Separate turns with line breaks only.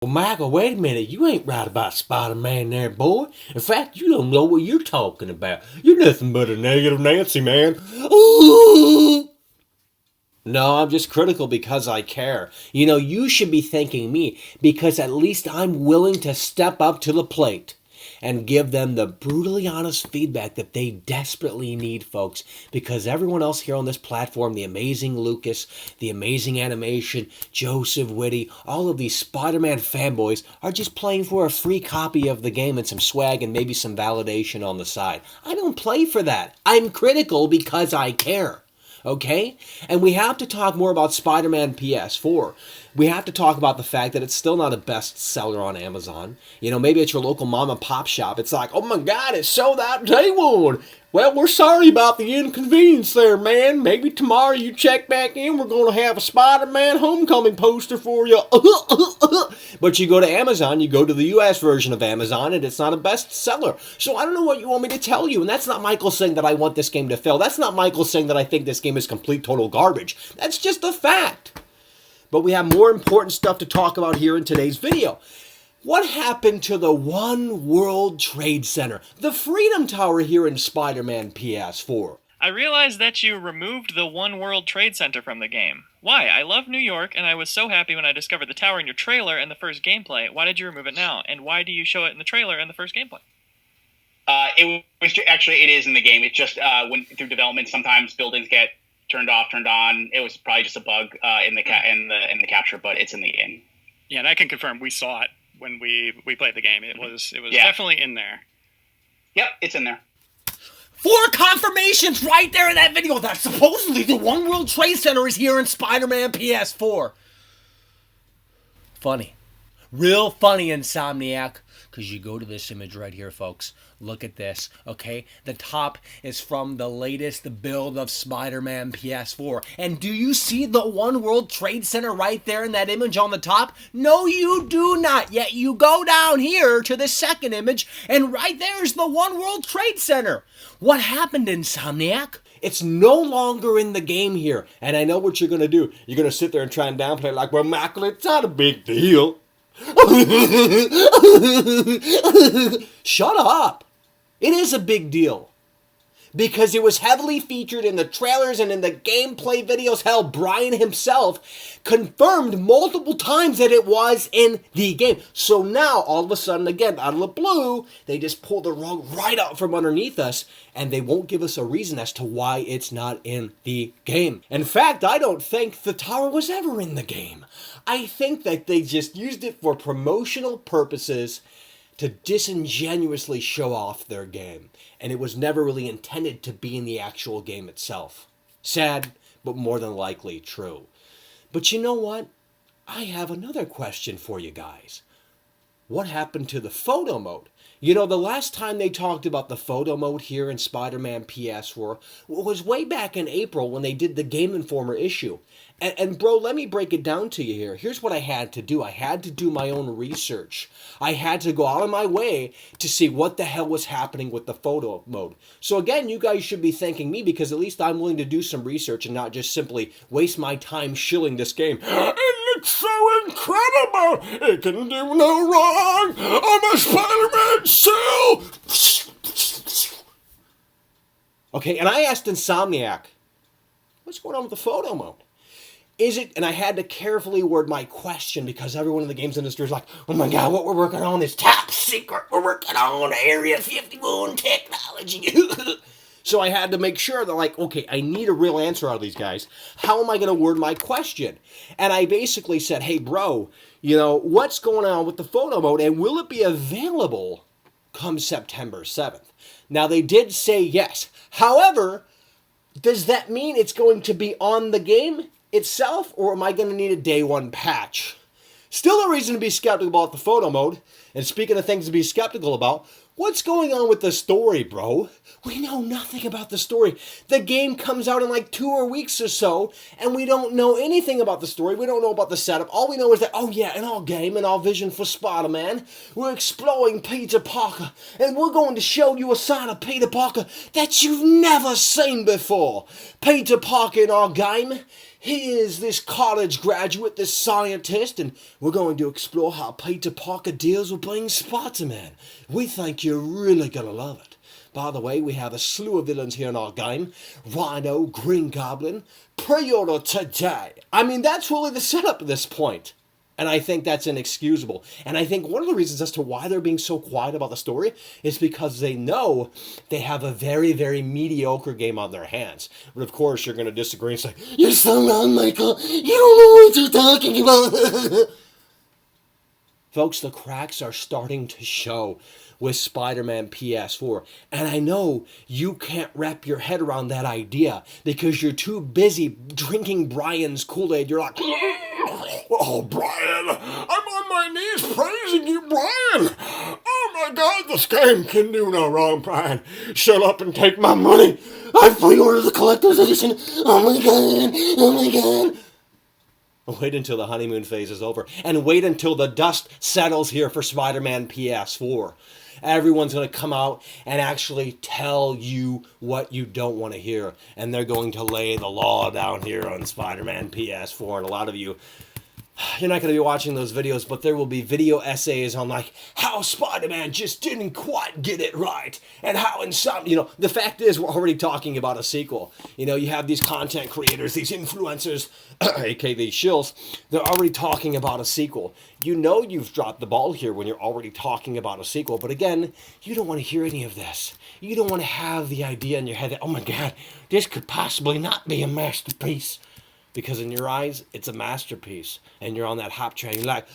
Well, Michael, wait a minute. You ain't right about Spider-Man there, boy. In fact, you don't know what you're talking about. You're nothing but a negative Nancy, man. Ooh! No, I'm just critical because I care. You know, you should be thanking me because at least I'm willing to step up to the plate and give them the brutally honest feedback that they desperately need, folks. Because everyone else here on this platform, the amazing Lucas, the amazing animation, Joseph Whitty, all of these Spider-Man fanboys are just playing for a free copy of the game and some swag and maybe some validation on the side. I don't play for that. I'm critical because I care. Okay? And we have to talk more about Spider-Man PS4. We have to talk about the fact that it's still not a bestseller on Amazon. You know, maybe at your local mom and pop shop, it's like, oh my God, it sold out day one. Well, we're sorry about the inconvenience there, man. Maybe tomorrow you check back in, we're going to have a Spider-Man homecoming poster for you. But you go to Amazon, you go to the US version of Amazon, and it's not a bestseller. So I don't know what you want me to tell you. And that's not Michael saying that I want this game to fail. That's not Michael saying that I think this game is complete total garbage. That's just a fact. But we have more important stuff to talk about here in today's video. What happened to the One World Trade Center, the Freedom Tower here in Spider-Man PS4?
I realized that you removed the One World Trade Center from the game. Why? I love New York, and I was so happy when I discovered the tower in your trailer and the first gameplay. Why did you remove it now? And why do you show it in the trailer and the first gameplay?
It is in the game. It's just when through development, sometimes buildings get turned off, turned on. It was probably just a bug in the capture, but it's in the game.
Yeah, and I can confirm we saw it when we played the game. It was definitely in there.
Yep, it's in there.
4 confirmations right there in that video that supposedly the One World Trade Center is here in Spider-Man PS4. Funny. Real funny, Insomniac. Because you go to this image right here, folks. Look at this, okay? The top is from the latest build of Spider-Man PS4. And do you see the One World Trade Center right there in that image on the top? No, you do not. Yet you go down here to the second image, and right there's the One World Trade Center. What happened, Insomniac? It's no longer in the game here. And I know what you're going to do. You're going to sit there and try and downplay it like, well, Michael, it's not a big deal. Shut up. It is a big deal. Because it was heavily featured in the trailers and in the gameplay videos. Hell, Brian himself confirmed multiple times that it was in the game. So now, all of a sudden, again, out of the blue, they just pull the rug right out from underneath us, and they won't give us a reason as to why it's not in the game. In fact, I don't think the tower was ever in the game. I think that they just used it for promotional purposes to disingenuously show off their game. And it was never really intended to be in the actual game itself. Sad, but more than likely true. But you know what? I have another question for you guys. What happened to the photo mode? You know, the last time they talked about the photo mode here in Spider-Man PS4 was way back in April when they did the Game Informer issue. And bro, let me break it down to you here. Here's what I had to do. I had to do my own research. I had to go out of my way to see what the hell was happening with the photo mode. So again, you guys should be thanking me because at least I'm willing to do some research and not just simply waste my time shilling this game. It looks so incredible! It can do no wrong! I'm a Spider-Man shell! Okay, and I asked Insomniac, what's going on with the photo mode? Is it, and I had to carefully word my question because everyone in the games industry is like, oh my God, what we're working on is top secret. We're working on Area 51 technology. So I had to make sure that, like, okay, I need a real answer out of these guys. How am I going to word my question? And I basically said, hey, bro, you know, what's going on with the photo mode and will it be available come September 7th? Now, they did say yes. However, does that mean it's going to be on the game itself, or am I going to need a day one patch? Still a reason to be skeptical about the photo mode. And speaking of things to be skeptical about, what's going on with the story, bro? We know nothing about the story. The game comes out in like 2 weeks or so, and we don't know anything about the story. We don't know about the setup. All we know is that, oh yeah, in our game, in our vision for Spider-Man, we're exploring Peter Parker, and we're going to show you a side of Peter Parker that you've never seen before. Peter Parker in our game, He is this college graduate, this scientist, and we're going to explore how Peter Parker deals with playing Spider-Man. We think you're really going to love it. By the way, we have a slew of villains here in our game. Rhino, Green Goblin. Pre-order today. I mean, that's really the setup at this point. And I think that's inexcusable. And I think one of the reasons as to why they're being so quiet about the story is because they know they have a very, very mediocre game on their hands. But of course, you're going to disagree and say, "You're so wrong, Michael. You don't know what you're talking about." Folks, the cracks are starting to show with Spider-Man PS4. And I know you can't wrap your head around that idea because you're too busy drinking Brian's Kool-Aid. You're like, "Oh, Brian, I'm on my knees praising you, Brian. Oh my God, this game can do no wrong, Brian. Shut up and take my money. I pre-ordered the collector's edition. Oh my God, oh my God." Wait until the honeymoon phase is over, and wait until the dust settles here for Spider-Man PS4. Everyone's going to come out and actually tell you what you don't want to hear, and they're going to lay the law down here on Spider-Man PS4, and a lot of you, you're not going to be watching those videos, but there will be video essays on like how Spider-Man just didn't quite get it right, and how the fact is we're already talking about a sequel. You have these content creators, these influencers, aka these shills, they're already talking about a sequel. You've dropped the ball here when you're already talking about a sequel, but again, you don't want to hear any of this. You don't want to have the idea in your head that, oh my God, this could possibly not be a masterpiece. Because in your eyes, it's a masterpiece. And you're on that hop train. You're like,